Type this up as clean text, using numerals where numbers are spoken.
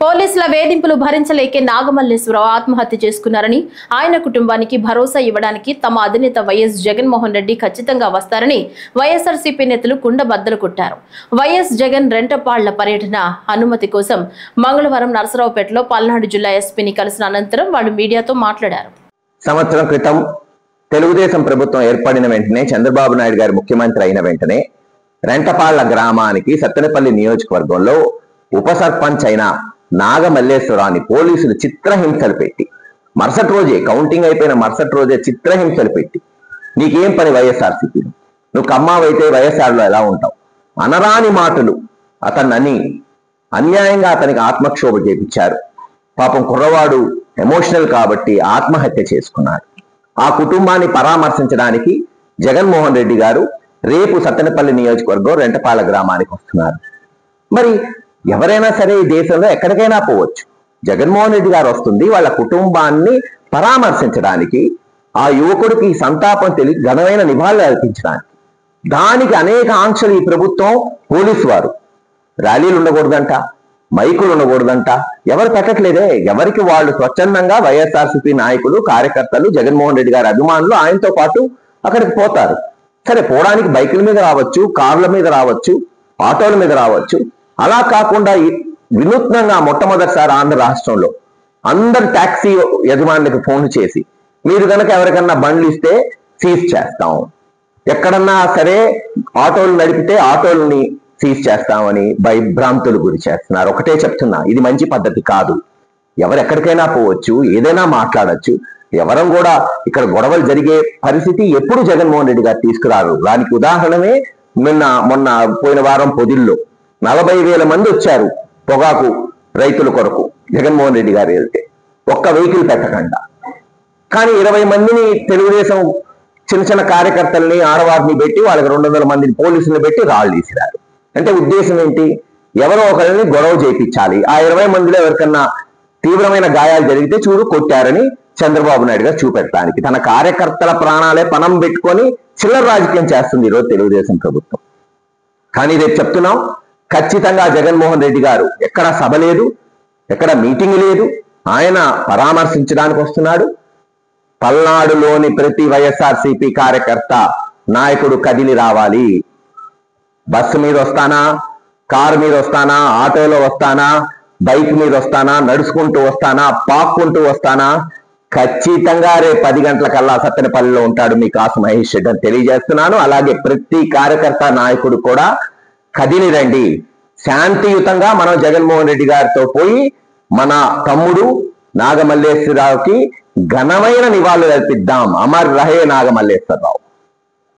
పోలీసుల వేధింపులు భరించలేకే నాగమల్లేశ్వరరావు ఆత్మహత్య చేసుకున్నారని, ఆయన కుటుంబానికి భరోసా ఇవ్వడానికి తమ అధినేత వైఎస్ జగన్మోహన్ రెడ్డి ఖచ్చితంగా వస్తారని వైఎస్ఆర్సీపీ నేతలు కుండబద్దలు కొట్టారు. వైఎస్ జగన్ రెంటపాళ్ల పర్యటన అనుమతి కోసం మంగళవారం నరసరావుపేటలో పల్నాడు జిల్లా ఎస్పీని కలిసిన అనంతరం వాళ్ళు మీడియాతో మాట్లాడారు. సంవత్సరం క్రితం తెలుగుదేశం ప్రభుత్వం ఏర్పడిన వెంటనే చంద్రబాబు నాయుడు గారు ముఖ్యమంత్రి అయిన వెంటనే రెంటపాళ్ల గ్రామానికి సత్తెనపల్లి నియోజకవర్గంలో ఉప సర్పంచ్ అయిన నాగమల్లేశ్వరాన్ని పోలీసులు చిత్రహింసలు పెట్టి, మరుసటి రోజే కౌంటింగ్ అయిపోయిన మరుసటి రోజే చిత్రహింసలు పెట్టి, నీకేం పని వైఎస్ఆర్సీపీ, నువ్వు కమ్మావైతే వైఎస్ఆర్లో ఎలా ఉంటావు అనరాని మాటలు అతన్ని అన్యాయంగా అతనికి ఆత్మక్షోభ చేపించారు. పాపం కుర్రవాడు ఎమోషనల్ కాబట్టి ఆత్మహత్య చేసుకున్నాడు. ఆ కుటుంబాన్ని పరామర్శించడానికి జగన్మోహన్ రెడ్డి గారు రేపు సత్తెనపల్లి నియోజకవర్గం రెంటపాళ్ల గ్రామానికి వస్తున్నారు. మరి ఎవరైనా సరే ఈ దేశంలో ఎక్కడికైనా పోవచ్చు, జగన్మోహన్ రెడ్డి గారు వస్తుంది వాళ్ళ కుటుంబాన్ని పరామర్శించడానికి, ఆ యువకుడికి సంతాపం తెలియ ఘనమైన నివాళులు అర్పించడానికి. దానికి అనేక ఆంక్షలు ఈ ప్రభుత్వం, పోలీసు వారు ర్యాలీలు ఉండకూడదంట, మైకులు ఉండకూడదంట, ఎవరు పెట్టట్లేదే. ఎవరికి వాళ్ళు స్వచ్ఛందంగా వైఎస్ఆర్సీపీ నాయకులు, కార్యకర్తలు, జగన్మోహన్ రెడ్డి గారి అభిమానులు ఆయనతో పాటు అక్కడికి పోతారు. సరే, పోవడానికి బైకుల మీద రావచ్చు, కార్ల మీద రావచ్చు, ఆటోల మీద రావచ్చు. అలా కాకుండా వినూత్నంగా మొట్టమొదటిసారి ఆంధ్ర రాష్ట్రంలో అందరు టాక్సీ యజమానులకు ఫోన్ చేసి, మీరు కనుక ఎవరికన్నా బండ్లు ఇస్తే సీజ్ చేస్తాం, ఎక్కడన్నా సరే ఆటోలు నడిపితే ఆటోలని సీజ్ చేస్తామని భయభ్రాంతులు గురి చేస్తున్నారు. ఒకటే చెప్తున్నా, ఇది మంచి పద్ధతి కాదు. ఎవరెక్కడికైనా పోవచ్చు, ఏదైనా మాట్లాడచ్చు. ఎవరం కూడా ఇక్కడ గొడవలు జరిగే పరిస్థితి ఎప్పుడు జగన్మోహన్ రెడ్డి గారు తీసుకురారు. దానికి ఉదాహరణమే మొన్న పోయిన వారం పొదిల్లో 40,000 మంది వచ్చారు పొగాకు రైతుల కొరకు జగన్మోహన్ రెడ్డి గారు వెళ్తే, ఒక్క వెహికల్ పెట్టకుండా. కానీ 20 మందిని తెలుగుదేశం చిన్న చిన్న కార్యకర్తల్ని, ఆడవారిని పెట్టి వాళ్ళకి 200 మందిని పోలీసులు పెట్టి రాళ్ళు తీసిరారు. అంటే ఉద్దేశం ఏంటి? ఎవరో ఒకరిని గొడవ చేయించాలి. ఆ 20 మందిలో ఎవరికన్నా తీవ్రమైన గాయాలు జరిగితే చూడు కొట్టారని చంద్రబాబు నాయుడు గారు చూపెట్టడానికి, తన కార్యకర్తల ప్రాణాలే పణం పెట్టుకొని చిల్లర రాజకీయం చేస్తుంది ఈరోజు తెలుగుదేశం ప్రభుత్వం. కానీ రేపు చెప్తున్నాం, ఖచ్చితంగా జగన్మోహన్ రెడ్డి గారు ఎక్కడ సభ లేదు, ఎక్కడ మీటింగ్ లేదు, ఆయన పరామర్శించడానికి వస్తున్నాడు. పల్నాడులోని ప్రతి వైఎస్ఆర్సీపీ కార్యకర్త, నాయకుడు కదిలి రావాలి. బస్సు మీద వస్తానా, కారు మీద వస్తానా, ఆటోలో వస్తానా, బైక్ మీద వస్తానా, నడుచుకుంటూ వస్తానా, పాక్కుంటూ వస్తానా, ఖచ్చితంగా రేపు 10 గంటలకల్లా సత్తెనపల్లిలో ఉంటాడు మీ కాసు మహేష్ రెడ్డి అని తెలియజేస్తున్నాను. అలాగే ప్రతి కార్యకర్త, నాయకుడు కూడా కదిలి రండి. శాంతియుతంగా మనం జగన్మోహన్ రెడ్డి గారితో పోయి మన తమ్ముడు నాగమల్లేశ్వరరావుకి ఘనమైన నివాళులు అర్పిద్దాం. అమర్ రహే నాగమల్లేశ్వరరావు.